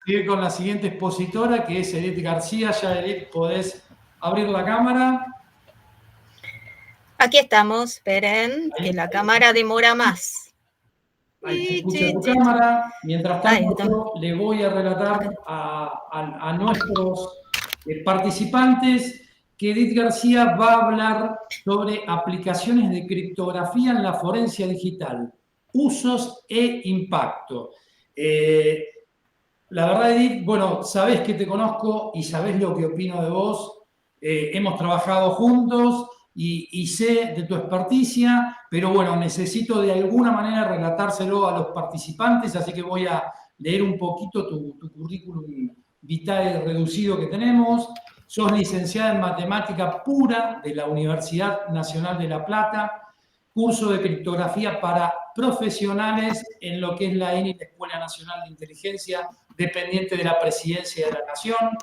seguir con la siguiente expositora, que es Edith García. Ya, Edith, podés abrir la cámara. Aquí estamos, esperen, que la cámara demora más. Ahí se escucha tu cámara. Mientras tanto, yo le voy a relatar a nuestros participantes que Edith García va a hablar sobre aplicaciones de criptografía en la forencia digital, usos e impacto. La verdad, Edith, bueno, sabés que te conozco y sabés lo que opino de vos. Hemos trabajado juntos y sé de tu experticia, pero bueno, necesito de alguna manera relatárselo a los participantes, así que voy a leer un poquito tu currículum vitae reducido que tenemos. Sos licenciada en Matemática Pura de la Universidad Nacional de La Plata, curso de criptografía para profesionales en lo que es la ENI, la Escuela Nacional de Inteligencia, dependiente de la Presidencia de la Nación,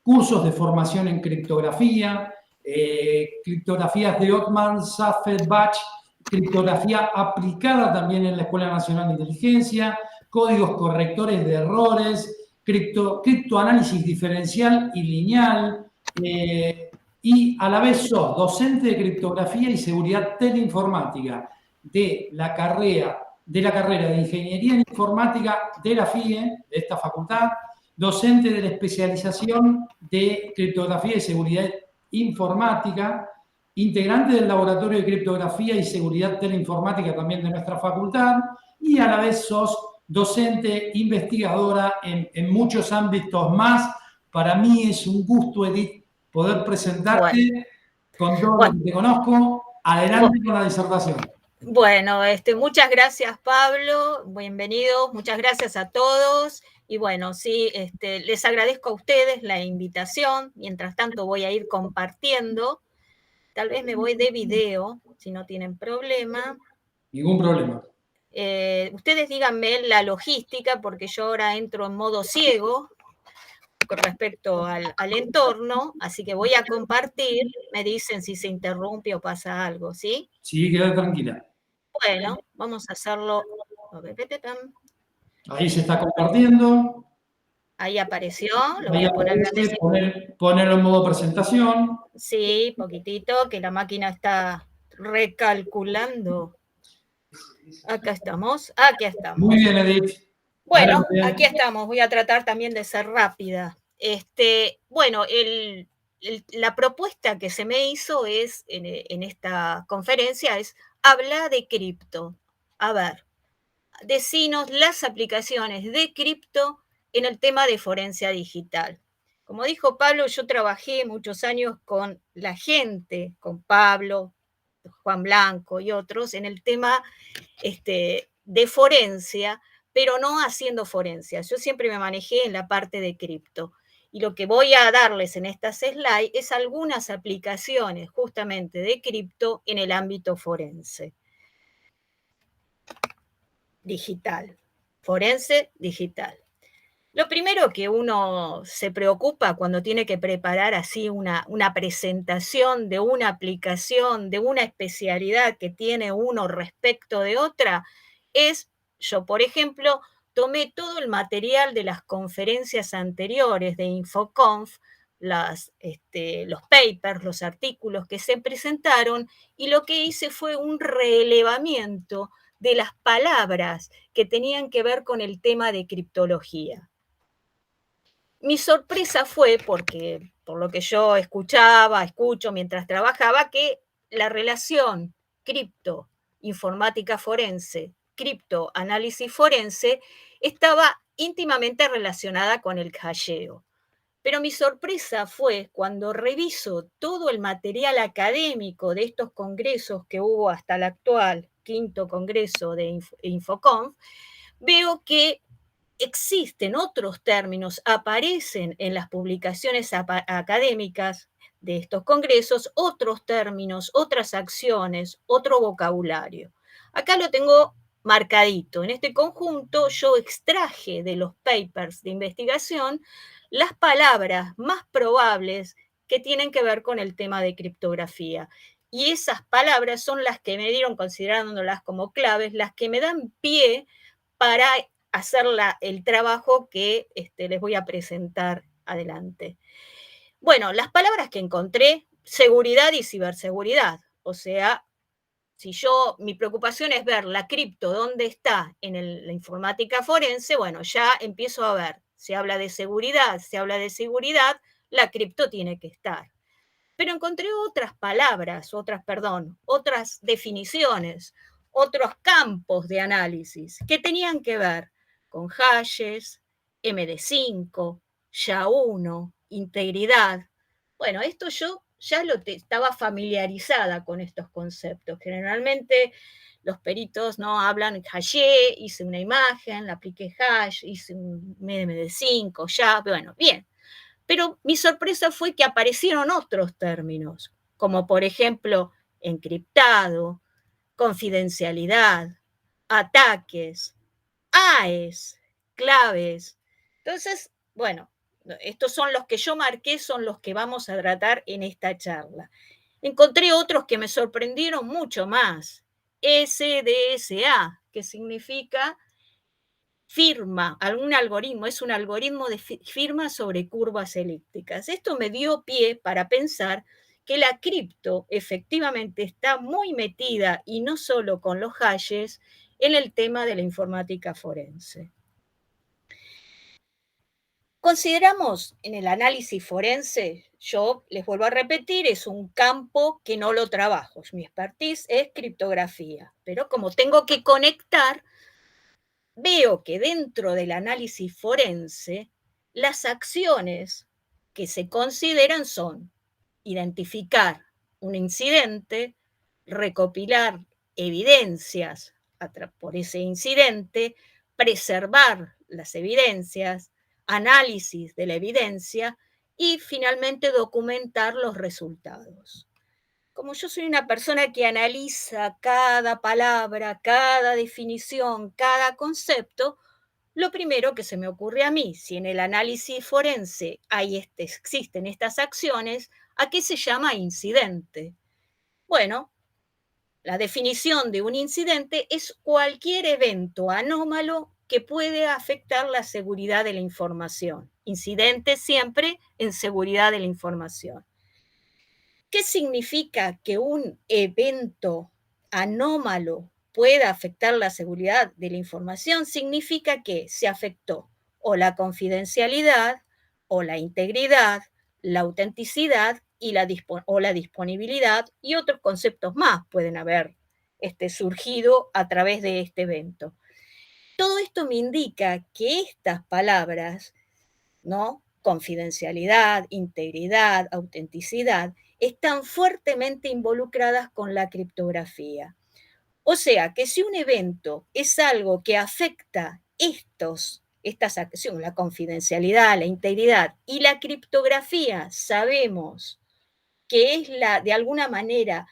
cursos de formación en criptografía, criptografías de Ottman, Safed, Bach, criptografía aplicada también en la Escuela Nacional de Inteligencia, códigos correctores de errores, criptoanálisis diferencial y lineal, y a la vez sos docente de criptografía y seguridad teleinformática de la carrera de Ingeniería en Informática de la FIE, de esta facultad, docente de la especialización de criptografía y seguridad informática, integrante del Laboratorio de Criptografía y Seguridad Teleinformática también de nuestra facultad, y a la vez sos docente, investigadora en muchos ámbitos más. Para mí es un gusto, Edith, poder presentarte con todo lo que te conozco. Adelante con la disertación. Bueno, muchas gracias, Pablo. Bienvenidos, muchas gracias a todos. Y bueno, sí, les agradezco a ustedes la invitación. Mientras tanto, voy a ir compartiendo. Tal vez me voy de video, si no tienen problema. Ningún problema. Ustedes díganme la logística, porque yo ahora entro en modo ciego con respecto al entorno, así que voy a compartir, me dicen si se interrumpe o pasa algo, ¿sí? Sí, queda tranquila. Bueno, vamos a hacerlo. Ahí se está compartiendo. Ahí apareció, lo Ahí voy a poner aparece, ponerlo en modo presentación. Sí, poquitito, que la máquina está recalculando. Acá estamos, aquí estamos. Muy bien, Edith. Bueno, aquí estamos, voy a tratar también de ser rápida. Bueno, la propuesta que se me hizo es, en esta conferencia, es hablar de cripto. A ver, decinos las aplicaciones de cripto en el tema de forencia digital. Como dijo Pablo, yo trabajé muchos años con la gente, con Pablo, Juan Blanco y otros, en el tema de forencia, pero no haciendo forencia. Yo siempre me manejé en la parte de cripto. Y lo que voy a darles en estas slides es algunas aplicaciones justamente de cripto en el ámbito forense. Digital. Forense digital. Lo primero que uno se preocupa cuando tiene que preparar así una presentación de una aplicación, de una especialidad que tiene uno respecto de otra, es, yo por ejemplo, tomé todo el material de las conferencias anteriores de Infoconf, los papers, los artículos que se presentaron, y lo que hice fue un relevamiento de las palabras que tenían que ver con el tema de criptología. Mi sorpresa fue, porque por lo que yo escucho mientras trabajaba, que la relación cripto, informática forense, cripto, análisis forense, estaba íntimamente relacionada con el hasheo. Pero mi sorpresa fue cuando reviso todo el material académico de estos congresos que hubo hasta el actual quinto congreso de Infoconf, veo que existen otros términos, aparecen en las publicaciones académicas de estos congresos, otros términos, otras acciones, otro vocabulario. Acá lo tengo marcadito. En este conjunto yo extraje de los papers de investigación las palabras más probables que tienen que ver con el tema de criptografía. Y esas palabras son las que me dieron, considerándolas como claves, las que me dan pie para hacer el trabajo que les voy a presentar adelante. Bueno, las palabras que encontré, seguridad y ciberseguridad. O sea, si mi preocupación es ver la cripto, dónde está en la informática forense, bueno, ya empiezo a ver, se habla de seguridad, la cripto tiene que estar. Pero encontré otras palabras, otras definiciones, otros campos de análisis que tenían que ver con hashes, MD5, SHA-1, integridad. Bueno, esto yo ya estaba familiarizada con estos conceptos. Generalmente los peritos no hablan hashé, hice una imagen, la apliqué hash, hice un MD5, ya, bueno, bien. Pero mi sorpresa fue que aparecieron otros términos, como por ejemplo encriptado, confidencialidad, ataques, AES, claves. Entonces, bueno, estos son los que yo marqué, son los que vamos a tratar en esta charla. Encontré otros que me sorprendieron mucho más. SDSA, que significa firma, algún algoritmo, es un algoritmo de firma sobre curvas elípticas. Esto me dio pie para pensar que la cripto efectivamente está muy metida, y no solo con los hashes, en el tema de la informática forense. Consideramos en el análisis forense, yo les vuelvo a repetir, es un campo que no lo trabajo, mi expertise es criptografía, pero como tengo que conectar, veo que dentro del análisis forense, las acciones que se consideran son identificar un incidente, recopilar evidencias por ese incidente, preservar las evidencias, análisis de la evidencia y finalmente documentar los resultados. Como yo soy una persona que analiza cada palabra, cada definición, cada concepto, lo primero que se me ocurre a mí, si en el análisis forense existen estas acciones, ¿a qué se llama incidente? Bueno, la definición de un incidente es cualquier evento anómalo que puede afectar la seguridad de la información. Incidente siempre en seguridad de la información. ¿Qué significa que un evento anómalo pueda afectar la seguridad de la información? Significa que se afectó o la confidencialidad, o la integridad, la autenticidad o la disponibilidad, y otros conceptos más pueden haber surgido a través de este evento. Todo esto me indica que estas palabras, ¿no? Confidencialidad, integridad, autenticidad, están fuertemente involucradas con la criptografía. O sea, que si un evento es algo que afecta estas acciones, la confidencialidad, la integridad y la criptografía, sabemos que es de alguna manera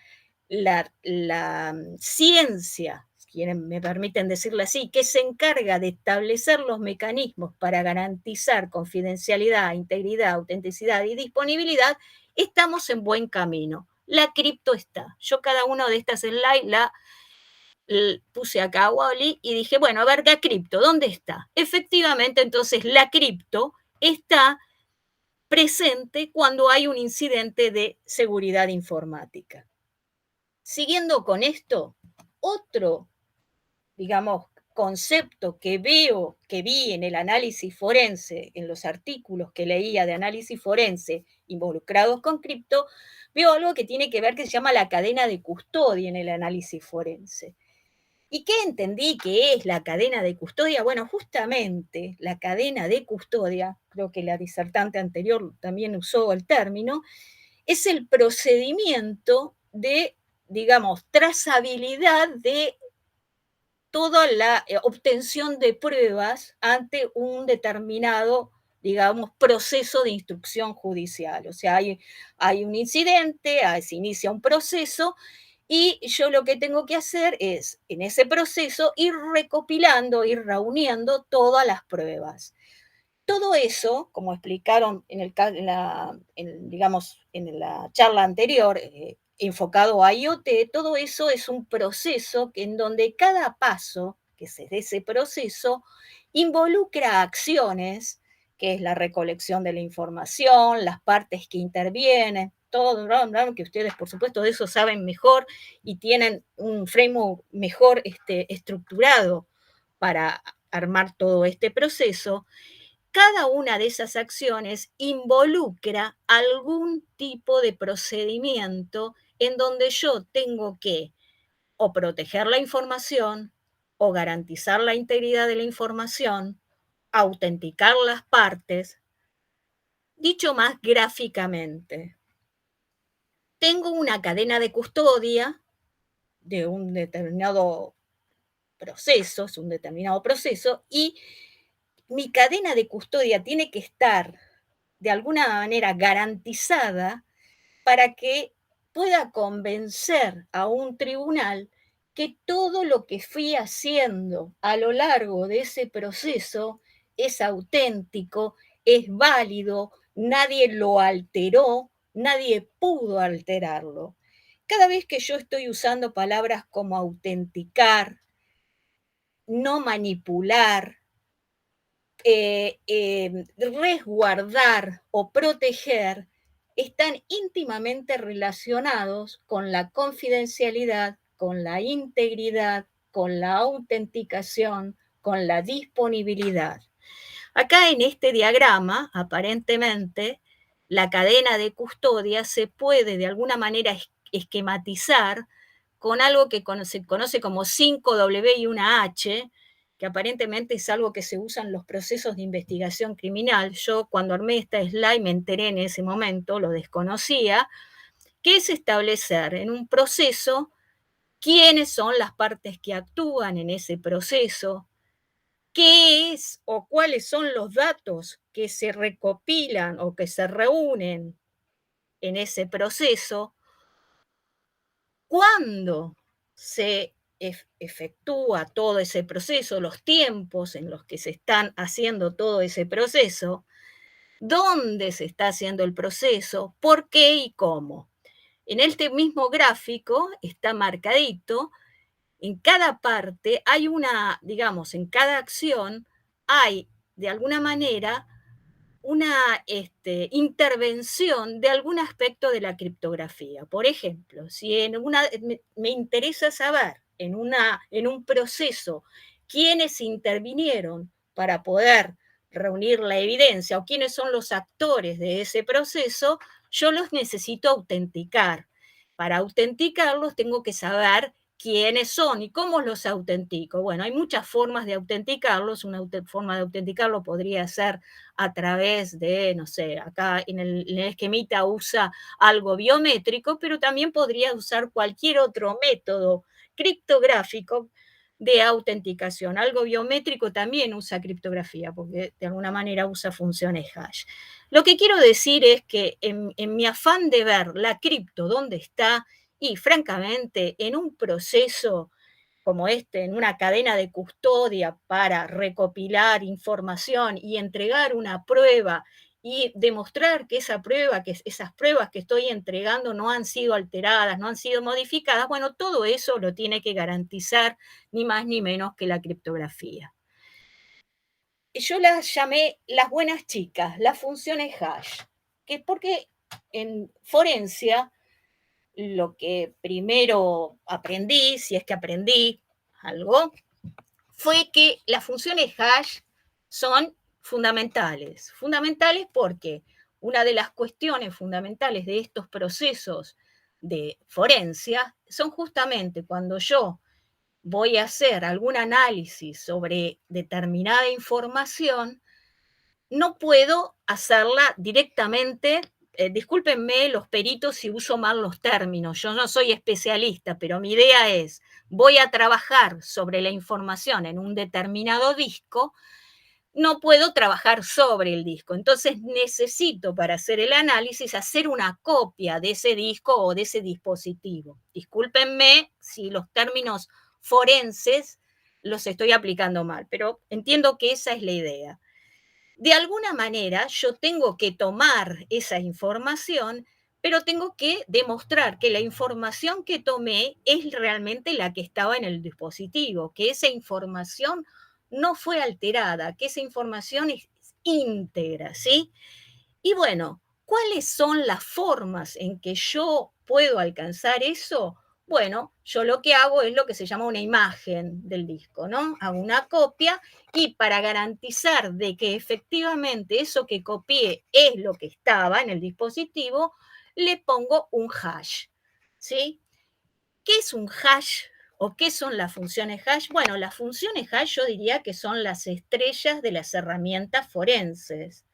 la ciencia, si me permiten decirlo así, que se encarga de establecer los mecanismos para garantizar confidencialidad, integridad, autenticidad y disponibilidad, estamos en buen camino. La cripto está. Yo cada una de estas slides la puse acá a Wally y dije, bueno, a ver, la cripto, ¿dónde está? Efectivamente, entonces la cripto está presente cuando hay un incidente de seguridad informática. Siguiendo con esto, otro, digamos, concepto que vi en el análisis forense, en los artículos que leía de análisis forense involucrados con cripto, veo algo que tiene que ver, que se llama la cadena de custodia en el análisis forense. ¿Y qué entendí que es la cadena de custodia? Bueno, justamente la cadena de custodia, creo que la disertante anterior también usó el término, es el procedimiento de, digamos, trazabilidad de toda la obtención de pruebas ante un determinado, digamos, proceso de instrucción judicial. O sea, hay un incidente, se inicia un proceso, y yo lo que tengo que hacer es, en ese proceso, ir recopilando, ir reuniendo todas las pruebas. Todo eso, como explicaron digamos, en la charla anterior, enfocado a IoT, todo eso es un proceso en donde cada paso que se dé ese proceso, involucra acciones, que es la recolección de la información, las partes que intervienen, todo, que ustedes por supuesto de eso saben mejor y tienen un framework mejor estructurado para armar todo este proceso. Cada una de esas acciones involucra algún tipo de procedimiento en donde yo tengo que o proteger la información o garantizar la integridad de la información, autenticar las partes. Dicho más gráficamente, tengo una cadena de custodia de un determinado proceso, es un determinado proceso, y mi cadena de custodia tiene que estar de alguna manera garantizada para que pueda convencer a un tribunal que todo lo que fui haciendo a lo largo de ese proceso es auténtico, es válido, nadie lo alteró, nadie pudo alterarlo. Cada vez que yo estoy usando palabras como autenticar, no manipular, resguardar o proteger, están íntimamente relacionados con la confidencialidad, con la integridad, con la autenticación, con la disponibilidad. Acá en este diagrama, aparentemente, la cadena de custodia se puede de alguna manera esquematizar con algo que se conoce como 5W y una H, que aparentemente es algo que se usa en los procesos de investigación criminal. Yo cuando armé esta slide me enteré en ese momento, lo desconocía, que es establecer en un proceso quiénes son las partes que actúan en ese proceso, qué es o cuáles son los datos que se recopilan o que se reúnen en ese proceso, cuándo se efectúa todo ese proceso, los tiempos en los que se están haciendo todo ese proceso, dónde se está haciendo el proceso, por qué y cómo. En este mismo gráfico está marcadito, en cada parte hay una, digamos, en cada acción hay de alguna manera una intervención de algún aspecto de la criptografía. Por ejemplo, si me interesa saber en un proceso quiénes intervinieron para poder reunir la evidencia o quiénes son los actores de ese proceso, yo los necesito autenticar. Para autenticarlos tengo que saber quiénes son y cómo los autentico. Bueno, hay muchas formas de autenticarlos. Una forma de autenticarlo podría ser a través de, no sé, acá en el esquemita usa algo biométrico, pero también podría usar cualquier otro método criptográfico de autenticación. Algo biométrico también usa criptografía, porque de alguna manera usa funciones hash. Lo que quiero decir es que en mi afán de ver la cripto, dónde está, y francamente, en un proceso como en una cadena de custodia para recopilar información y entregar una prueba y demostrar que esas pruebas que estoy entregando no han sido alteradas, no han sido modificadas, bueno, todo eso lo tiene que garantizar ni más ni menos que la criptografía. Yo las llamé las buenas chicas, las funciones hash, porque en forencia lo que primero aprendí, si es que aprendí algo, fue que las funciones hash son fundamentales. Fundamentales porque una de las cuestiones fundamentales de estos procesos de forencia son justamente cuando yo voy a hacer algún análisis sobre determinada información, no puedo hacerla directamente. Discúlpenme los peritos si uso mal los términos, yo no soy especialista, pero mi idea es, voy a trabajar sobre la información en un determinado disco, no puedo trabajar sobre el disco. Entonces necesito para hacer el análisis hacer una copia de ese disco o de ese dispositivo. Discúlpenme si los términos forenses los estoy aplicando mal, pero entiendo que esa es la idea. De alguna manera yo tengo que tomar esa información pero tengo que demostrar que la información que tomé es realmente la que estaba en el dispositivo, que esa información no fue alterada, que esa información es íntegra, ¿sí? Y bueno, ¿cuáles son las formas en que yo puedo alcanzar eso? Bueno, yo lo que hago es lo que se llama una imagen del disco, ¿no? Hago una copia y para garantizar de que efectivamente eso que copié es lo que estaba en el dispositivo, le pongo un hash, ¿sí? ¿Qué es un hash o qué son las funciones hash? Bueno, las funciones hash yo diría que son las estrellas de las herramientas forenses,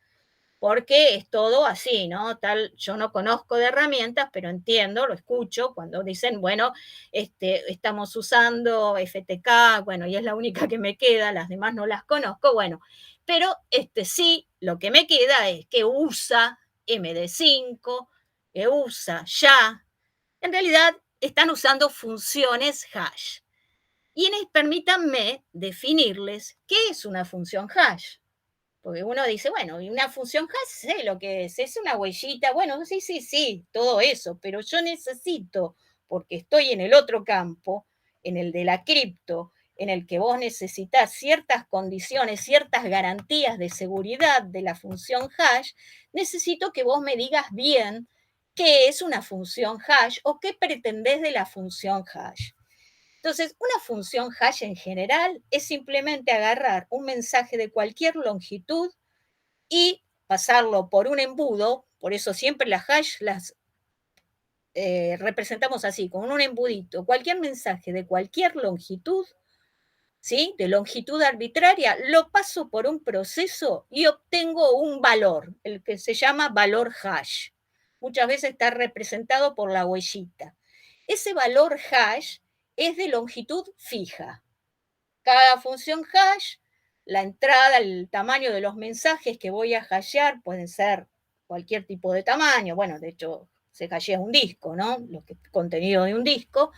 porque es todo así, ¿no? Tal, yo no conozco de herramientas, pero entiendo, lo escucho cuando dicen, bueno, estamos usando FTK, bueno, y es la única que me queda, las demás no las conozco, bueno, pero sí, lo que me queda es que usa MD5, que usa ya, en realidad están usando funciones hash. Y permítanme definirles qué es una función hash. Porque uno dice, bueno, y una función hash sé lo que es una huellita, bueno, sí, sí, sí, todo eso, pero yo necesito, porque estoy en el otro campo, en el de la cripto, en el que vos necesitas ciertas condiciones, ciertas garantías de seguridad de la función hash, necesito que vos me digas bien qué es una función hash o qué pretendés de la función hash. Entonces, una función hash en general es simplemente agarrar un mensaje de cualquier longitud y pasarlo por un embudo, por eso siempre las hash las representamos así, con un embudito, cualquier mensaje de cualquier longitud, ¿sí? De longitud arbitraria, lo paso por un proceso y obtengo un valor, el que se llama valor hash. Muchas veces está representado por la huellita. Ese valor hash es de longitud fija. Cada función hash, la entrada, el tamaño de los mensajes que voy a hashear pueden ser cualquier tipo de tamaño. Bueno, de hecho, se hashea un disco, ¿no? Contenido de un disco.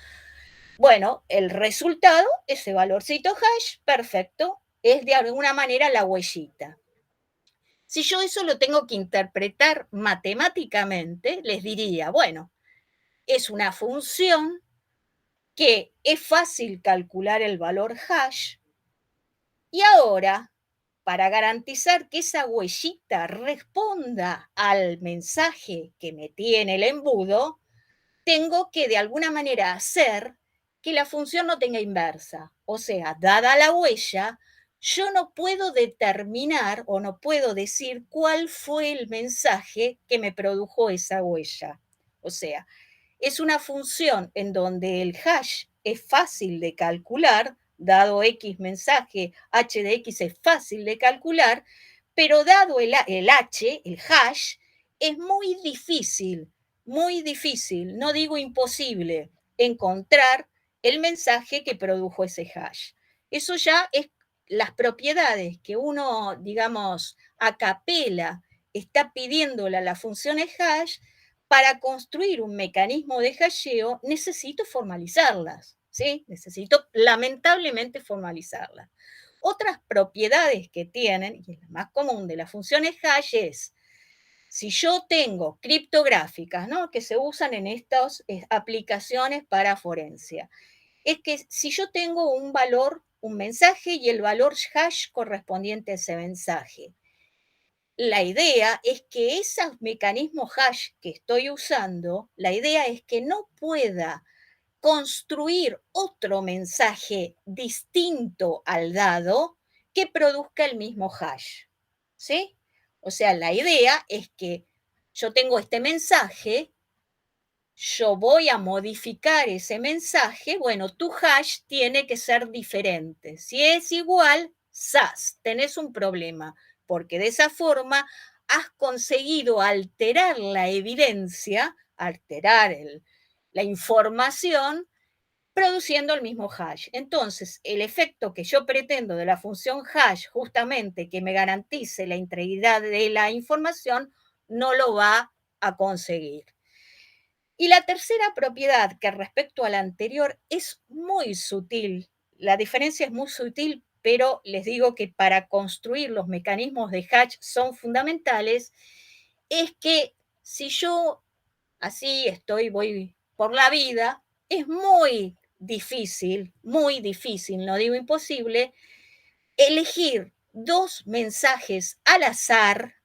Bueno, el resultado, ese valorcito hash, perfecto, es de alguna manera la huellita. Si yo eso lo tengo que interpretar matemáticamente, les diría, bueno, es una función que es fácil calcular el valor hash y ahora, para garantizar que esa huellita responda al mensaje que me tiene el embudo, tengo que de alguna manera hacer que la función no tenga inversa. O sea, dada la huella, yo no puedo determinar o no puedo decir cuál fue el mensaje que me produjo esa huella. O sea, es una función en donde el hash es fácil de calcular, dado X mensaje, h de X es fácil de calcular, pero dado el h, el hash, es muy difícil, no digo imposible, encontrar el mensaje que produjo ese hash. Eso ya es las propiedades que uno, digamos, a capela está pidiéndole a las funciones hash. Para construir un mecanismo de hasheo necesito formalizarlas, ¿sí? Necesito lamentablemente formalizarlas. Otras propiedades que tienen, y es la más común de las funciones hash, es si yo tengo criptográficas, ¿no? Que se usan en estas aplicaciones para forencia, es que si yo tengo un valor, un mensaje y el valor hash correspondiente a ese mensaje, la idea es que esos mecanismos hash que estoy usando, la idea es que no pueda construir otro mensaje distinto al dado que produzca el mismo hash. ¿Sí? O sea, la idea es que yo tengo este mensaje, yo voy a modificar ese mensaje, bueno, tu hash tiene que ser diferente. Si es igual, ¡zas! Tenés un problema, porque de esa forma has conseguido alterar la evidencia, alterar la información, produciendo el mismo hash. Entonces, el efecto que yo pretendo de la función hash, justamente que me garantice la integridad de la información, no lo va a conseguir. Y la tercera propiedad, que respecto a la anterior es muy sutil, la diferencia es muy sutil, pero les digo que para construir los mecanismos de hash son fundamentales, es que si yo así voy por la vida, es muy difícil, no digo imposible, elegir 2 mensajes al azar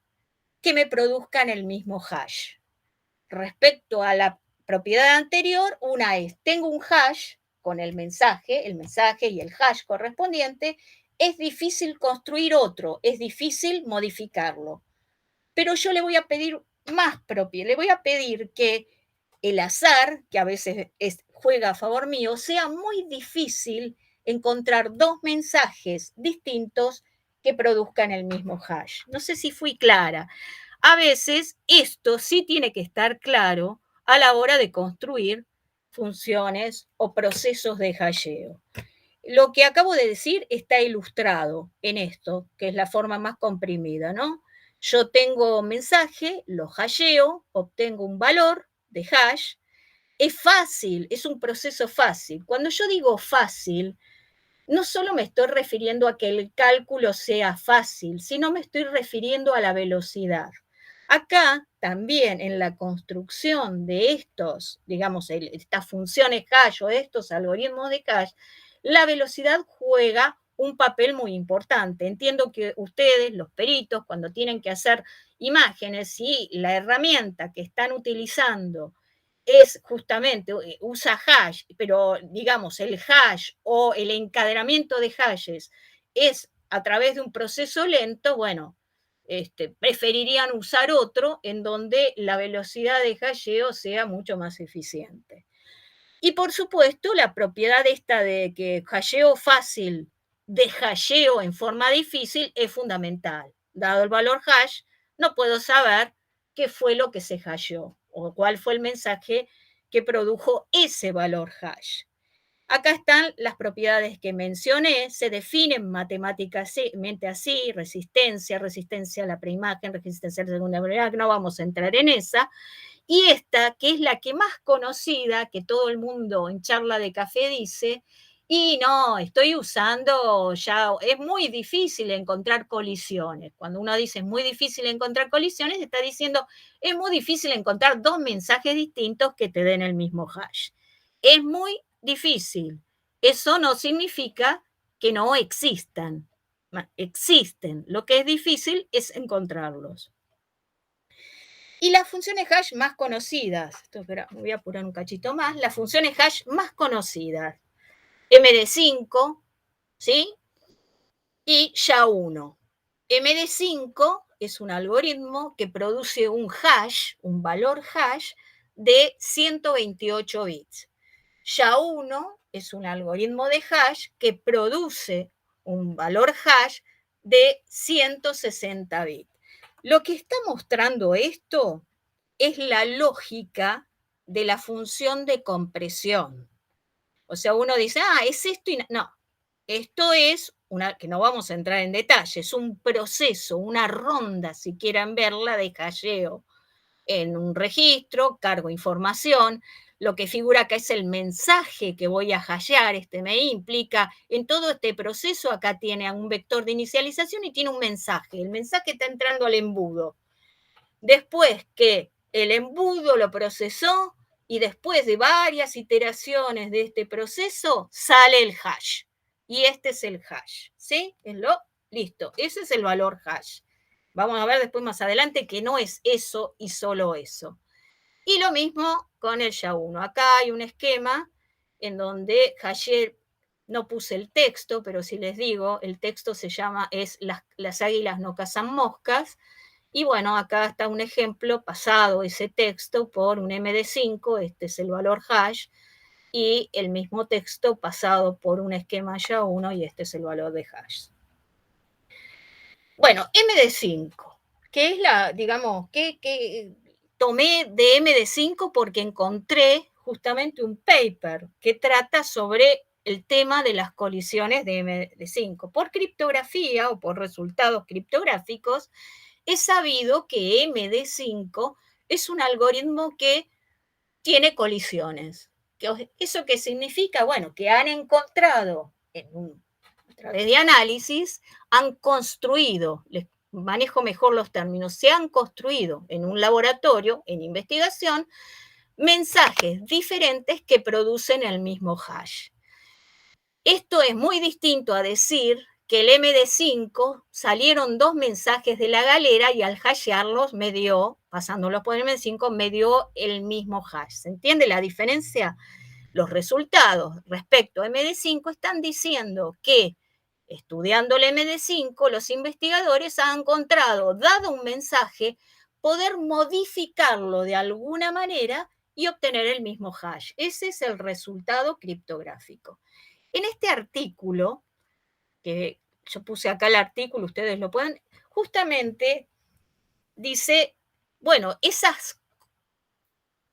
que me produzcan el mismo hash. Respecto a la propiedad anterior, una es, tengo un hash con el mensaje y el hash correspondiente, es difícil construir otro, es difícil modificarlo. Pero yo le voy a pedir más propiedad, le voy a pedir que el azar, que a veces juega a favor mío, sea muy difícil encontrar 2 mensajes distintos que produzcan el mismo hash. No sé si fui clara. A veces esto sí tiene que estar claro a la hora de construir funciones o procesos de hasheo. Lo que acabo de decir está ilustrado en esto, que es la forma más comprimida, ¿no? Yo tengo mensaje, lo hasheo, obtengo un valor de hash. Es fácil, es un proceso fácil. Cuando yo digo fácil, no solo me estoy refiriendo a que el cálculo sea fácil, sino me estoy refiriendo a la velocidad. Acá también en la construcción de estos, digamos, estas funciones hash o estos algoritmos de hash, la velocidad juega un papel muy importante. Entiendo que ustedes, los peritos, cuando tienen que hacer imágenes y la herramienta que están utilizando es justamente, usa hash, pero digamos el hash o el encadenamiento de hashes es a través de un proceso lento, bueno, preferirían usar otro en donde la velocidad de hasheo sea mucho más eficiente. Y por supuesto, la propiedad esta de que hasheo fácil de hasheo en forma difícil es fundamental. Dado el valor hash, no puedo saber qué fue lo que se hasheó o cuál fue el mensaje que produjo ese valor hash. Acá están las propiedades que mencioné, se definen matemáticamente así, resistencia a la preimagen, resistencia a la segunda variedad, no vamos a entrar en esa, y esta, que es la que más conocida, que todo el mundo en charla de café dice, y no, estoy usando ya, es muy difícil encontrar colisiones. Cuando uno dice es muy difícil encontrar colisiones, está diciendo es muy difícil encontrar 2 mensajes distintos que te den el mismo hash. Es muy difícil. Eso no significa que no existan. Existen. Lo que es difícil es encontrarlos. Y las funciones hash más conocidas, espera, voy a apurar un cachito más, las funciones hash más conocidas, MD5, ¿sí? Y SHA-1. MD5 es un algoritmo que produce un hash, un valor hash de 128 bits. SHA-1 es un algoritmo de hash que produce un valor hash de 160 bits. Lo que está mostrando esto es la lógica de la función de compresión. O sea, uno dice, es esto y no. Esto es que no vamos a entrar en detalle, es un proceso, una ronda, si quieren verla, de hasheo en un registro, cargo información, lo que figura acá es el mensaje que voy a hashear, me implica, en todo este proceso acá tiene un vector de inicialización y tiene un mensaje, el mensaje está entrando al embudo. Después que el embudo lo procesó y después de varias iteraciones de este proceso, sale el hash. Y este es el hash, ¿sí? Listo, ese es el valor hash. Vamos a ver después más adelante que no es eso y solo eso. Y lo mismo con el SHA-1. Acá hay un esquema en donde hasheé, no puse el texto, pero si les digo, el texto se llama, las águilas no cazan moscas. Y bueno, acá está un ejemplo pasado ese texto por un MD5, este es el valor hash, y el mismo texto pasado por un esquema SHA-1 y este es el valor de hash. Bueno, MD5, que es digamos, que tomé de MD5 porque encontré justamente un paper que trata sobre el tema de las colisiones de MD5. Por criptografía o por resultados criptográficos, es sabido que MD5 es un algoritmo que tiene colisiones. ¿Eso qué significa? Bueno, que han encontrado a través de análisis, han construido, les manejo mejor los términos, se han construido en un laboratorio, en investigación, mensajes diferentes que producen el mismo hash. Esto es muy distinto a decir que el MD5 salieron 2 mensajes de la galera y al hashearlos me dio, pasándolos por el MD5, me dio el mismo hash. ¿Se entiende la diferencia? Los resultados respecto a MD5 están diciendo que, estudiando el MD5, los investigadores han encontrado, dado un mensaje, poder modificarlo de alguna manera y obtener el mismo hash. Ese es el resultado criptográfico. En este artículo, que yo puse acá el artículo, ustedes lo pueden, justamente dice, bueno, esas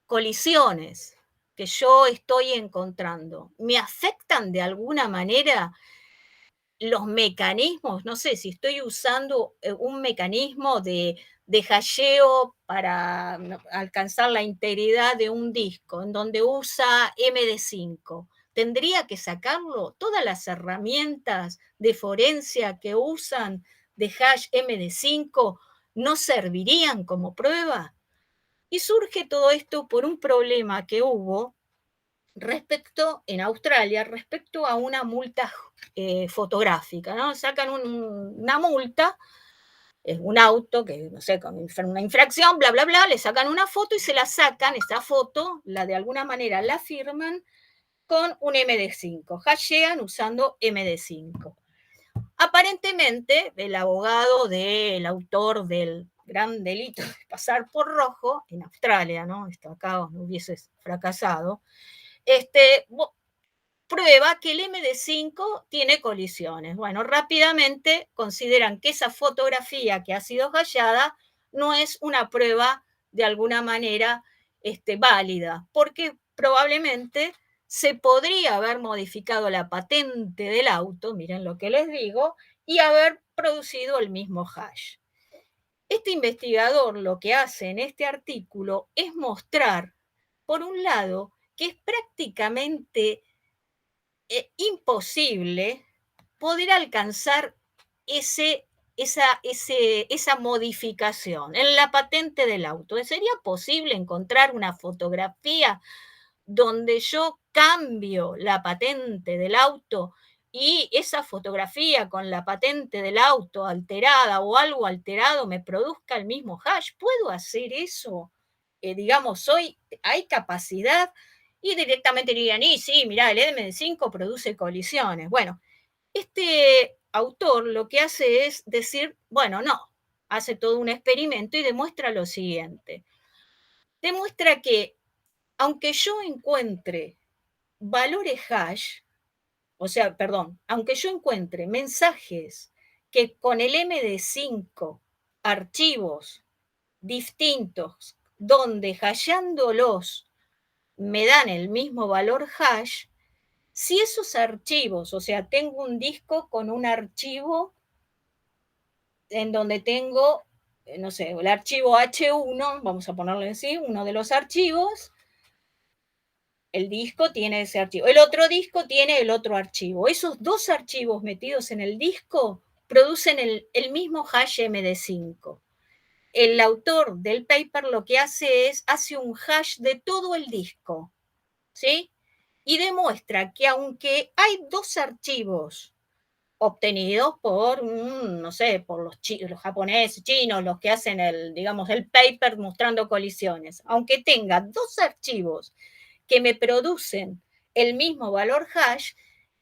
colisiones que yo estoy encontrando, ¿me afectan de alguna manera los mecanismos? No sé, si estoy usando un mecanismo de hasheo para alcanzar la integridad de un disco, en donde usa MD5. ¿Tendría que sacarlo? Todas las herramientas de forencia que usan de hash MD5 no servirían como prueba. Y surge todo esto por un problema que hubo en Australia, respecto a una multa fotográfica, ¿no? Sacan una multa, es un auto que, no sé, con una infracción, bla, bla, bla, le sacan una foto y se la sacan, esa foto, la de alguna manera la firman con un MD5, hashean usando MD5. Aparentemente, el abogado del autor del gran delito de pasar por rojo, en Australia, ¿no? Esto acá no hubiese fracasado, prueba que el MD5 tiene colisiones. Bueno, rápidamente consideran que esa fotografía que ha sido hallada no es una prueba de alguna manera válida, porque probablemente se podría haber modificado la patente del auto, miren lo que les digo, y haber producido el mismo hash. Este investigador lo que hace en este artículo es mostrar, por un lado, que es prácticamente imposible poder alcanzar esa modificación en la patente del auto. ¿Sería posible encontrar una fotografía donde yo cambio la patente del auto y esa fotografía con la patente del auto alterada o algo alterado me produzca el mismo hash? ¿Puedo hacer eso? Digamos, hay capacidad. Y directamente dirían, y sí, mirá, el MD5 produce colisiones. Bueno, este autor lo que hace es decir, bueno, no, hace todo un experimento y demuestra lo siguiente. Demuestra que aunque yo encuentre valores hash, o sea, perdón, aunque yo encuentre mensajes que con el MD5, archivos distintos, donde hashándolos me dan el mismo valor hash, si esos archivos, o sea, tengo un disco con un archivo en donde tengo, no sé, el archivo H1, vamos a ponerlo así, uno de los archivos, el disco tiene ese archivo, el otro disco tiene el otro archivo. Esos dos archivos metidos en el disco producen el mismo hash MD5. El autor del paper lo que hace un hash de todo el disco, ¿sí? Y demuestra que aunque hay dos archivos obtenidos por, no sé, por los japoneses, chinos, los que hacen digamos, el paper mostrando colisiones, aunque tenga dos archivos que me producen el mismo valor hash,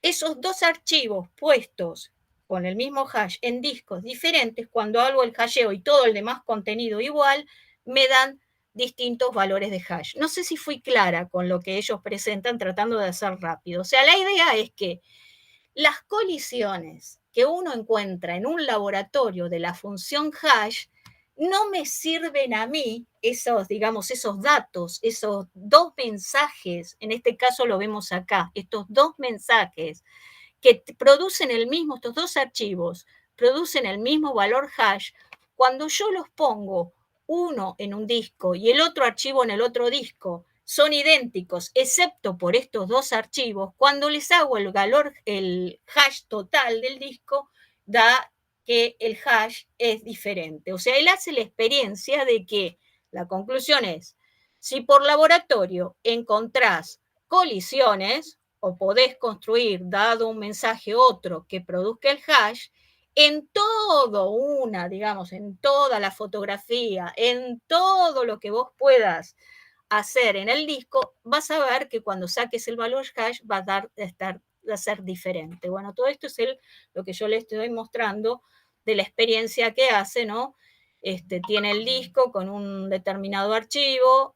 esos dos archivos puestos con el mismo hash en discos diferentes, cuando hago el hasheo y todo el demás contenido igual, me dan distintos valores de hash. No sé si fui clara con lo que ellos presentan tratando de hacer rápido. O sea, la idea es que las colisiones que uno encuentra en un laboratorio de la función hash no me sirven a mí esos, digamos, esos datos, esos dos mensajes, en este caso lo vemos acá, estos dos mensajes que producen estos dos archivos producen el mismo valor hash, cuando yo los pongo uno en un disco y el otro archivo en el otro disco, son idénticos, excepto por estos dos archivos, cuando les hago el hash total del disco, da que el hash es diferente. O sea, él hace la experiencia de que la conclusión es, si por laboratorio encontrás colisiones o podés construir, dado un mensaje otro que produzca el hash, en digamos, en toda la fotografía, en todo lo que vos puedas hacer en el disco, vas a ver que cuando saques el valor hash va a ser diferente. Bueno, todo esto es lo que yo le estoy mostrando de la experiencia que hace, ¿no? Tiene el disco con un determinado archivo,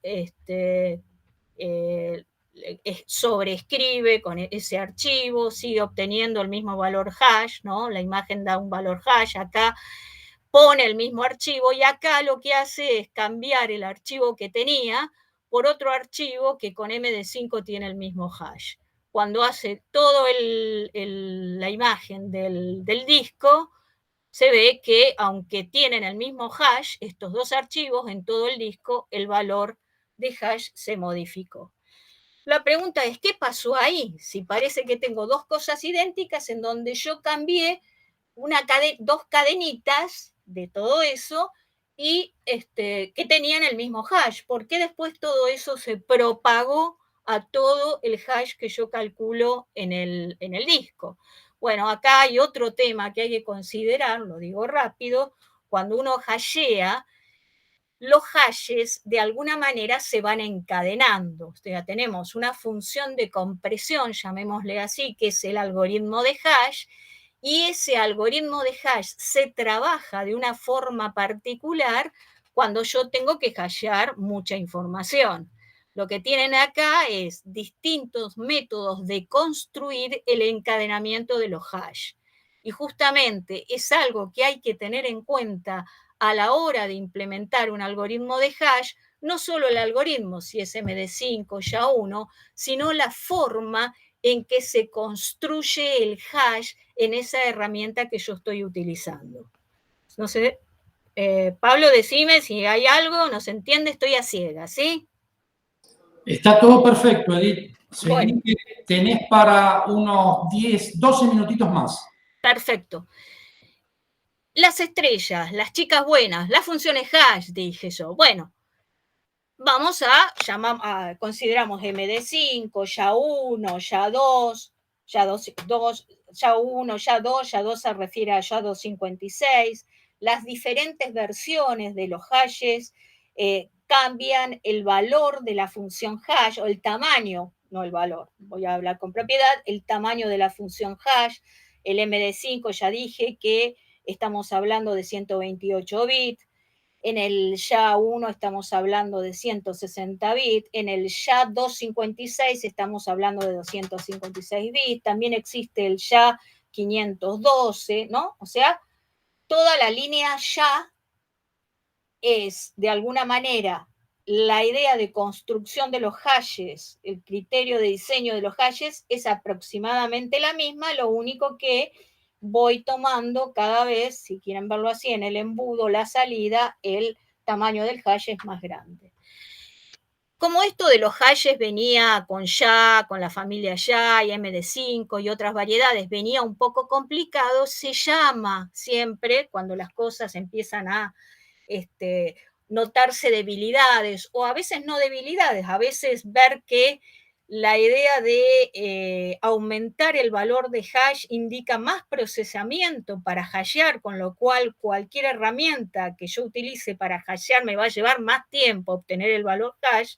sobreescribe con ese archivo, sigue obteniendo el mismo valor hash, ¿no? La imagen da un valor hash, acá pone el mismo archivo y acá lo que hace es cambiar el archivo que tenía por otro archivo que con MD5 tiene el mismo hash. Cuando hace toda la imagen del disco, se ve que aunque tienen el mismo hash, estos dos archivos en todo el disco, el valor de hash se modificó. La pregunta es, ¿qué pasó ahí? Si parece que tengo dos cosas idénticas en donde yo cambié dos cadenitas de todo eso y que tenían el mismo hash. ¿Por qué después todo eso se propagó a todo el hash que yo calculo en el disco? Bueno, acá hay otro tema que hay que considerar, lo digo rápido, cuando uno hashea, los hashes de alguna manera se van encadenando. O sea, tenemos una función de compresión, llamémosle así, que es el algoritmo de hash, y ese algoritmo de hash se trabaja de una forma particular cuando yo tengo que hashear mucha información. Lo que tienen acá es distintos métodos de construir el encadenamiento de los hash. Y justamente es algo que hay que tener en cuenta a la hora de implementar un algoritmo de hash, no solo el algoritmo, si es MD5, SHA-1, sino la forma en que se construye el hash en esa herramienta que yo estoy utilizando. No sé, Pablo, decime si hay algo, no se entiende, estoy a ciegas, ¿sí? Está todo perfecto, Edith. Bueno, Tenés para unos 10, 12 minutitos más. perfecto. Las estrellas, las chicas buenas, las funciones hash, dije yo. Bueno, vamos consideramos MD5, YA1, YA2, YA2, YA1, YA2, YA2 se refiere a YA256. Las diferentes versiones de los hashes cambian el valor de la función hash o el tamaño, no el valor, voy a hablar con propiedad, el tamaño de la función hash. El MD5 ya dije que estamos hablando de 128 bits. En el YA1 estamos hablando de 160 bits, en el YA256 estamos hablando de 256 bits, también existe el YA512, ¿no? O sea, toda la línea YA es, de alguna manera, la idea de construcción de los hashes, el criterio de diseño de los hashes es aproximadamente la misma, lo único que voy tomando cada vez, si quieren verlo así, en el embudo, la salida, el tamaño del hash es más grande. Como esto de los hashes venía con YA, con la familia YA y MD5 y otras variedades, venía un poco complicado, se llama siempre, cuando las cosas empiezan a notarse debilidades, o a veces no debilidades, a veces ver que la idea de aumentar el valor de hash indica más procesamiento para hashear, con lo cual cualquier herramienta que yo utilice para hashear me va a llevar más tiempo obtener el valor hash.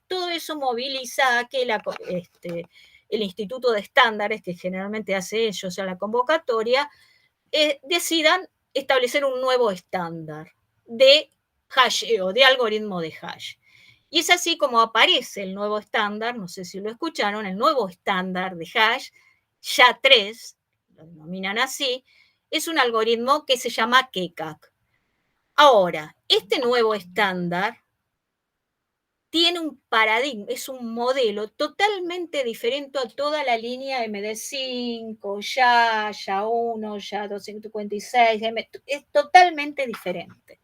Todo eso moviliza a que el Instituto de Estándares, que generalmente hace ellos en la convocatoria, decidan establecer un nuevo estándar de hasheo, de algoritmo de hash. Y es así como aparece el nuevo estándar, no sé si lo escucharon, el nuevo estándar de hash, YA3, lo denominan así, es un algoritmo que se llama Keccak. Ahora, este nuevo estándar tiene un paradigma, es un modelo totalmente diferente a toda la línea MD5, YA1, YA256, es totalmente diferente.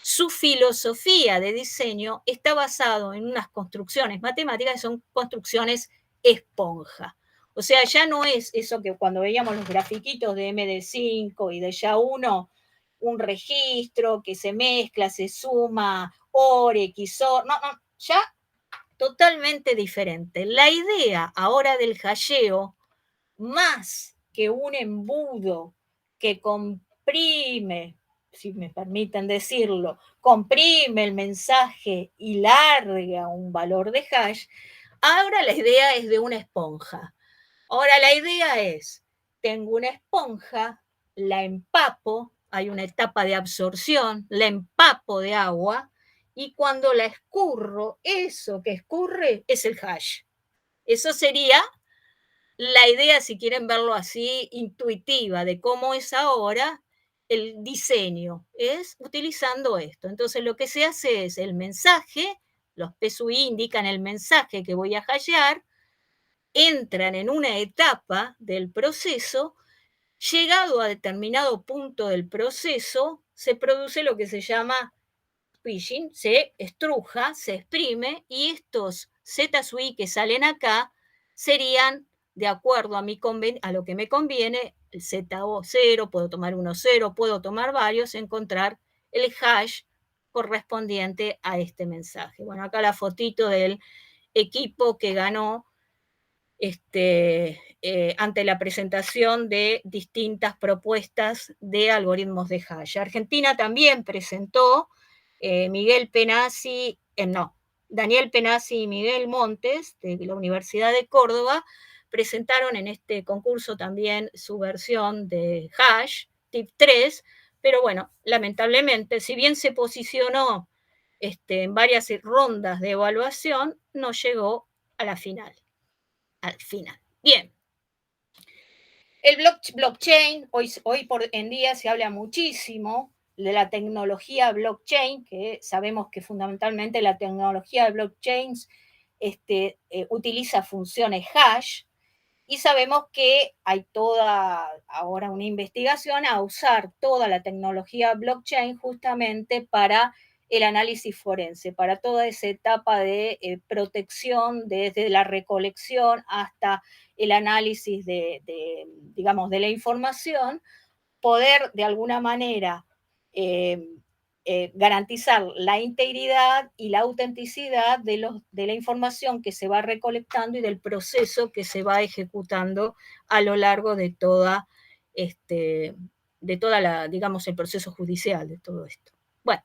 Su filosofía de diseño está basado en unas construcciones matemáticas que son construcciones esponja. O sea, ya no es eso que cuando veíamos los grafiquitos de MD5 y de SHA-1, un registro que se mezcla, se suma, OR, XOR, no, ya totalmente diferente. La idea ahora del hasheo, más que un embudo que comprime, si me permiten decirlo, comprime el mensaje y larga un valor de hash, ahora la idea es de una esponja. Ahora la idea es, tengo una esponja, la empapo, hay una etapa de absorción, la empapo de agua y cuando la escurro, eso que escurre es el hash. Eso sería la idea, si quieren verlo así, intuitiva de cómo es ahora el diseño, es utilizando esto. Entonces lo que se hace es el mensaje, los PSUI indican el mensaje que voy a hashear, entran en una etapa del proceso, llegado a determinado punto del proceso, se produce lo que se llama squishing, se estruja, se exprime, y estos ZSUI que salen acá serían, de acuerdo a lo que me conviene, el Z0, puedo tomar 1,0, puedo tomar varios, encontrar el hash correspondiente a este mensaje. Bueno, acá la fotito del equipo que ganó ante la presentación de distintas propuestas de algoritmos de hash. Argentina también presentó Daniel Penazzi y Miguel Montes, de la Universidad de Córdoba, presentaron en este concurso también su versión de hash, tip 3, pero bueno, lamentablemente, si bien se posicionó en varias rondas de evaluación, no llegó a la final. Bien. El blockchain, hoy por en día se habla muchísimo de la tecnología blockchain, que sabemos que fundamentalmente la tecnología de blockchain utiliza funciones hash, y sabemos que hay toda ahora una investigación a usar toda la tecnología blockchain justamente para el análisis forense, para toda esa etapa de protección desde la recolección hasta el análisis digamos, de la información, poder de alguna manera garantizar la integridad y la autenticidad de la información que se va recolectando y del proceso que se va ejecutando a lo largo de digamos, el proceso judicial de todo esto. Bueno,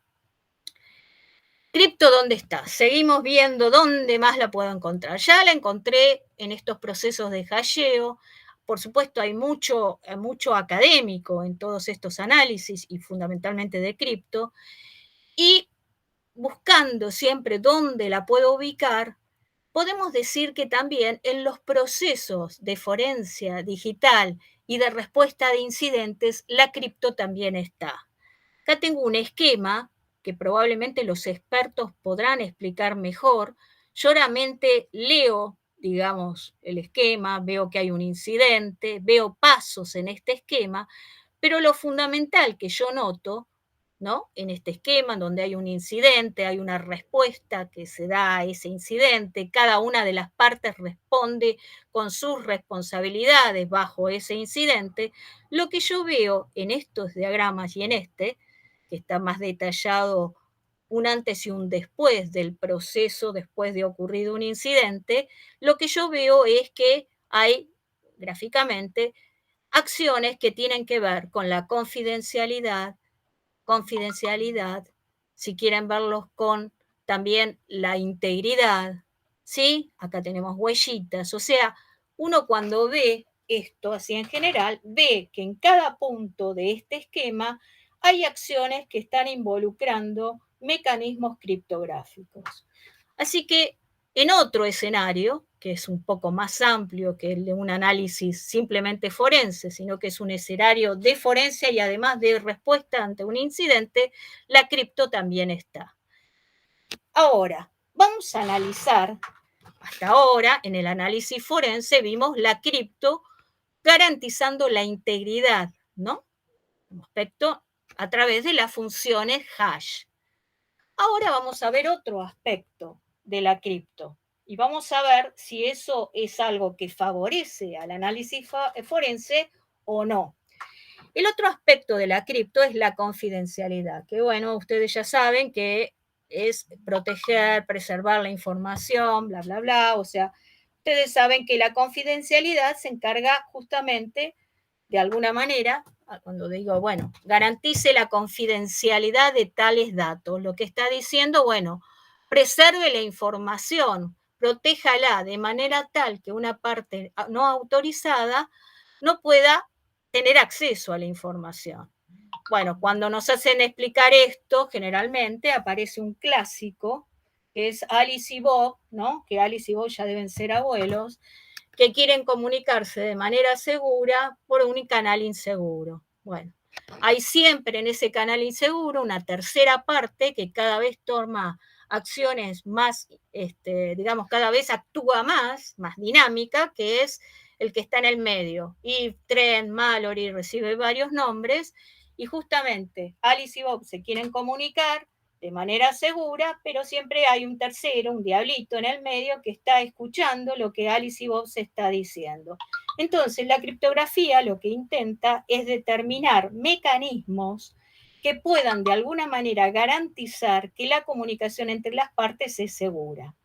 cripto, ¿dónde está? Seguimos viendo dónde más la puedo encontrar. Ya la encontré en estos procesos de hasheo. Por supuesto, hay mucho académico en todos estos análisis y fundamentalmente de cripto. Y buscando siempre dónde la puedo ubicar, podemos decir que también en los procesos de forencia digital y de respuesta de incidentes, la cripto también está. Acá tengo un esquema que probablemente los expertos podrán explicar mejor. Yo solamente leo, digamos, el esquema, veo que hay un incidente, veo pasos en este esquema, pero lo fundamental que yo noto, ¿no?, en este esquema, donde hay un incidente, hay una respuesta que se da a ese incidente, cada una de las partes responde con sus responsabilidades bajo ese incidente, lo que yo veo en estos diagramas y en que está más detallado un antes y un después del proceso, después de ocurrido un incidente, lo que yo veo es que hay, gráficamente, acciones que tienen que ver con la confidencialidad, si quieren verlos con también la integridad, ¿sí? Acá tenemos huellitas, o sea, uno cuando ve esto así en general, ve que en cada punto de este esquema hay acciones que están involucrando mecanismos criptográficos. Así que en otro escenario, que es un poco más amplio que el de un análisis simplemente forense, sino que es un escenario de forencia y además de respuesta ante un incidente, la cripto también está. Ahora, vamos a analizar, hasta ahora en el análisis forense vimos la cripto garantizando la integridad, ¿no?, respecto a través de las funciones hash. Ahora vamos a ver otro aspecto de la cripto, Y vamos a ver si eso es algo que favorece al análisis forense o no. El otro aspecto de la cripto es la confidencialidad, que bueno, ustedes ya saben que es proteger, preservar la información, bla, bla, bla. O sea, ustedes saben que la confidencialidad se encarga justamente, de alguna manera, cuando digo, bueno, garantice la confidencialidad de tales datos. Lo que está diciendo, bueno, preserve la información, protéjala de manera tal que una parte no autorizada no pueda tener acceso a la información. Bueno, cuando nos hacen explicar esto, generalmente aparece un clásico, que es Alice y Bob, ¿no? Que Alice y Bob ya deben ser abuelos, que quieren comunicarse de manera segura por un canal inseguro. Bueno, hay siempre en ese canal inseguro una tercera parte que cada vez toma acciones más, digamos, cada vez actúa más dinámica, que es el que está en el medio. Y Trent, Mallory, recibe varios nombres, y justamente Alice y Bob se quieren comunicar de manera segura, pero siempre hay un tercero, un diablito en el medio, que está escuchando lo que Alice y Bob se está diciendo. Entonces, la criptografía lo que intenta es determinar mecanismos que puedan de alguna manera garantizar que la comunicación entre las partes es segura.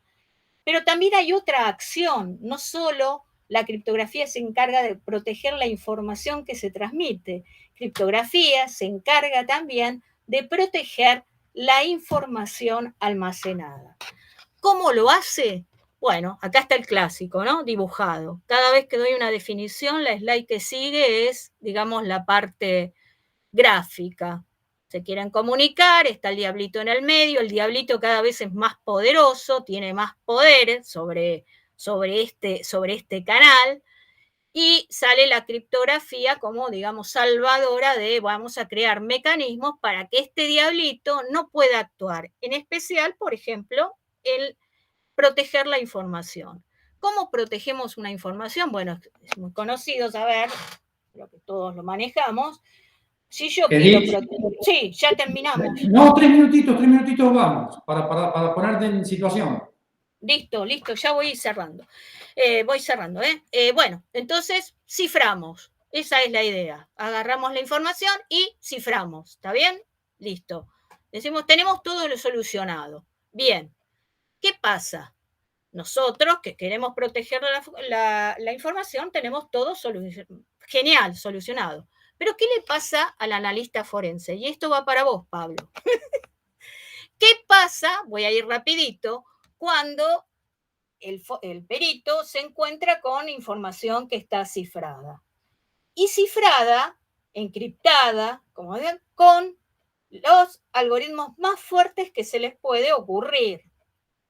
Pero también hay otra acción, no solo la criptografía se encarga de proteger la información que se transmite, criptografía se encarga también de proteger la información almacenada. ¿Cómo lo hace? Bueno, acá está el clásico, ¿no? Dibujado. Cada vez que doy una definición, la slide que sigue es, digamos, la parte gráfica. Se quieren comunicar, está el diablito en el medio, el diablito cada vez es más poderoso, tiene más poder sobre este canal, y sale la criptografía como, digamos, salvadora de vamos a crear mecanismos para que este diablito no pueda actuar. En especial, por ejemplo, el proteger la información. ¿Cómo protegemos una información? Bueno, es muy conocido saber, creo que todos lo manejamos. Si yo quiero proteger... Sí, ya terminamos. No, 3 minutitos vamos, para ponerte en situación. Listo, ya voy cerrando. Bueno, entonces ciframos. Esa es la idea. Agarramos la información y ciframos. ¿Está bien? Listo. Decimos, tenemos todo lo solucionado. Bien. ¿Qué pasa? Nosotros que queremos proteger la información, tenemos todo genial, solucionado. Pero ¿qué le pasa al analista forense? Y esto va para vos, Pablo. ¿Qué pasa? Voy a ir rapidito. Cuando el perito se encuentra con información que está cifrada. Y cifrada, encriptada, como ven, con los algoritmos más fuertes que se les puede ocurrir.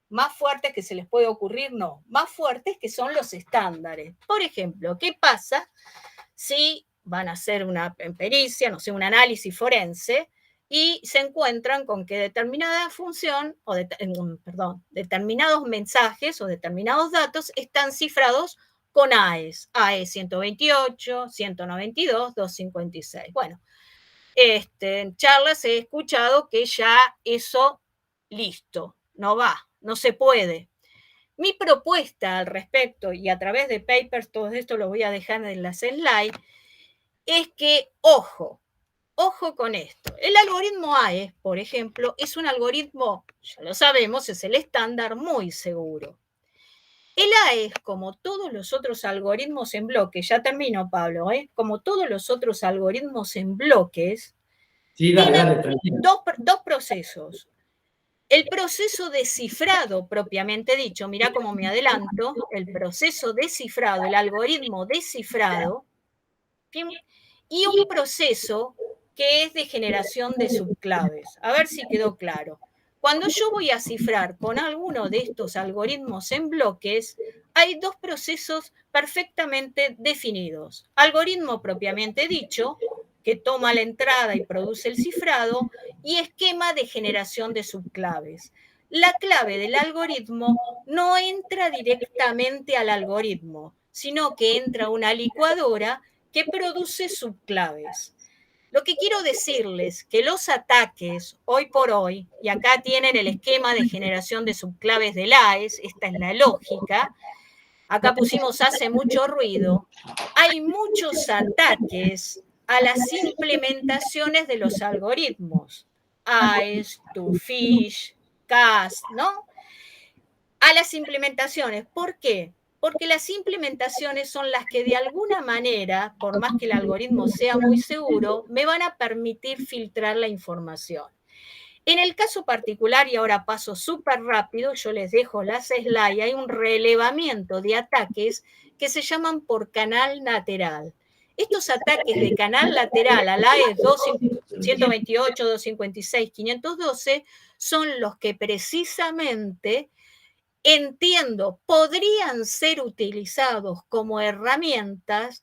Más fuertes que se les puede ocurrir, no. Más fuertes que son los estándares. Por ejemplo, ¿qué pasa si van a hacer una pericia, no sé, un análisis forense, y se encuentran con que determinada función, determinados mensajes o determinados datos están cifrados con AES, AES 128, 192, 256. Bueno, en charlas he escuchado que ya eso, listo, no va, no se puede. Mi propuesta al respecto, y a través de papers, todo esto lo voy a dejar en las slides, es que, ojo con esto. El algoritmo AES, por ejemplo, es un algoritmo, ya lo sabemos, es el estándar muy seguro. El AES, como todos los otros algoritmos en bloques, ya termino, Pablo, como todos los otros algoritmos en bloques, sí, tienen dos procesos. El proceso de cifrado, propiamente dicho, mirá cómo me adelanto, el proceso de cifrado, el algoritmo de cifrado, y un proceso que es de generación de subclaves. A ver si quedó claro. Cuando yo voy a cifrar con alguno de estos algoritmos en bloques, hay dos procesos perfectamente definidos. Algoritmo propiamente dicho, que toma la entrada y produce el cifrado, y esquema de generación de subclaves. La clave del algoritmo no entra directamente al algoritmo, sino que entra a una licuadora que produce subclaves. Lo que quiero decirles que los ataques hoy por hoy, y acá tienen el esquema de generación de subclaves del AES, esta es la lógica, acá pusimos hace mucho ruido, hay muchos ataques a las implementaciones de los algoritmos, AES, TwoFish, CAST, ¿no? A las implementaciones. ¿Por qué? Porque las implementaciones son las que de alguna manera, por más que el algoritmo sea muy seguro, me van a permitir filtrar la información. En el caso particular, y ahora paso súper rápido, yo les dejo las slides, hay un relevamiento de ataques que se llaman por canal lateral. Estos ataques de canal lateral al AES 128, 256, 512 son los que precisamente entiendo, podrían ser utilizados como herramientas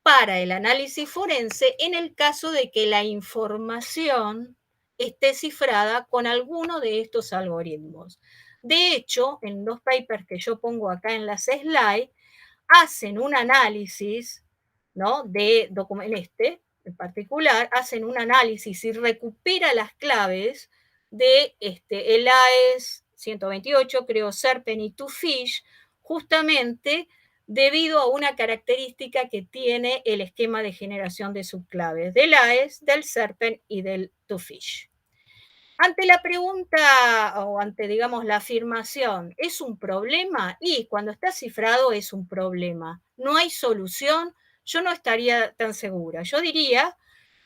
para el análisis forense en el caso de que la información esté cifrada con alguno de estos algoritmos. De hecho, en los papers que yo pongo acá en las slides, hacen un análisis, ¿no? En particular, hacen un análisis y recupera las claves de el AES 128, creo Serpent y TwoFish, justamente debido a una característica que tiene el esquema de generación de subclaves del AES, del Serpent y del TwoFish. Ante la pregunta o ante, digamos, la afirmación, ¿es un problema? Y cuando está cifrado es un problema. No hay solución, yo no estaría tan segura. Yo diría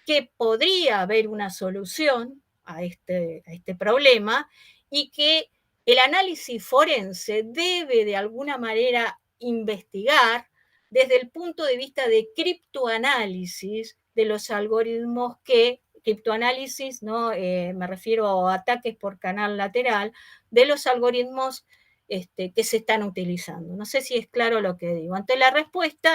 que podría haber una solución a este problema y que el análisis forense debe de alguna manera investigar desde el punto de vista de criptoanálisis de los algoritmos criptoanálisis, ¿no? Me refiero a ataques por canal lateral, de los algoritmos que se están utilizando. No sé si es claro lo que digo. Ante la respuesta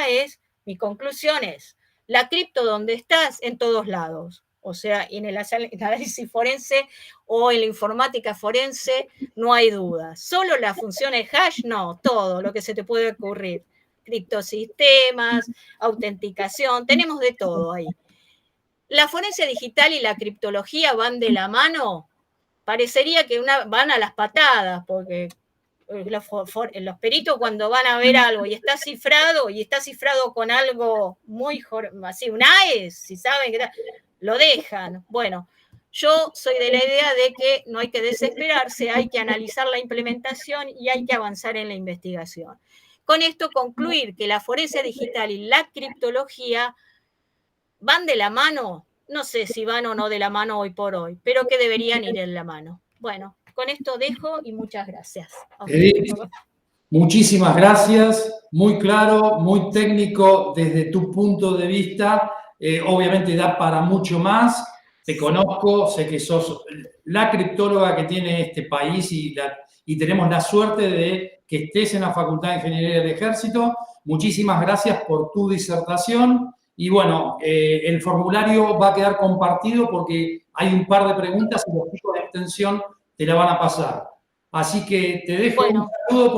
mi conclusión es, la cripto donde estás, en todos lados. O sea, en el análisis forense o en la informática forense no hay duda. Solo las funciones hash, no, todo lo que se te puede ocurrir. Criptosistemas, autenticación, tenemos de todo ahí. ¿La forense digital y la criptología van de la mano? Parecería que van a las patadas, porque los peritos cuando van a ver algo y está cifrado con algo muy así, un AES, si saben que lo dejan. Bueno, yo soy de la idea de que no hay que desesperarse, hay que analizar la implementación y hay que avanzar en la investigación. Con esto concluir que la forense digital y la criptología ¿van de la mano? No sé si van o no de la mano hoy por hoy, pero que deberían ir en la mano. Bueno, con esto dejo y muchas gracias. Edith, muchísimas gracias, muy claro, muy técnico desde tu punto de vista. Obviamente da para mucho más. Te conozco, sé que sos la criptóloga que tiene este país y tenemos la suerte de que estés en la Facultad de Ingeniería del Ejército. Muchísimas gracias por tu disertación. Y bueno, el formulario va a quedar compartido porque hay un par de preguntas y los chicos de extensión te la van a pasar. Así que te dejo un saludo.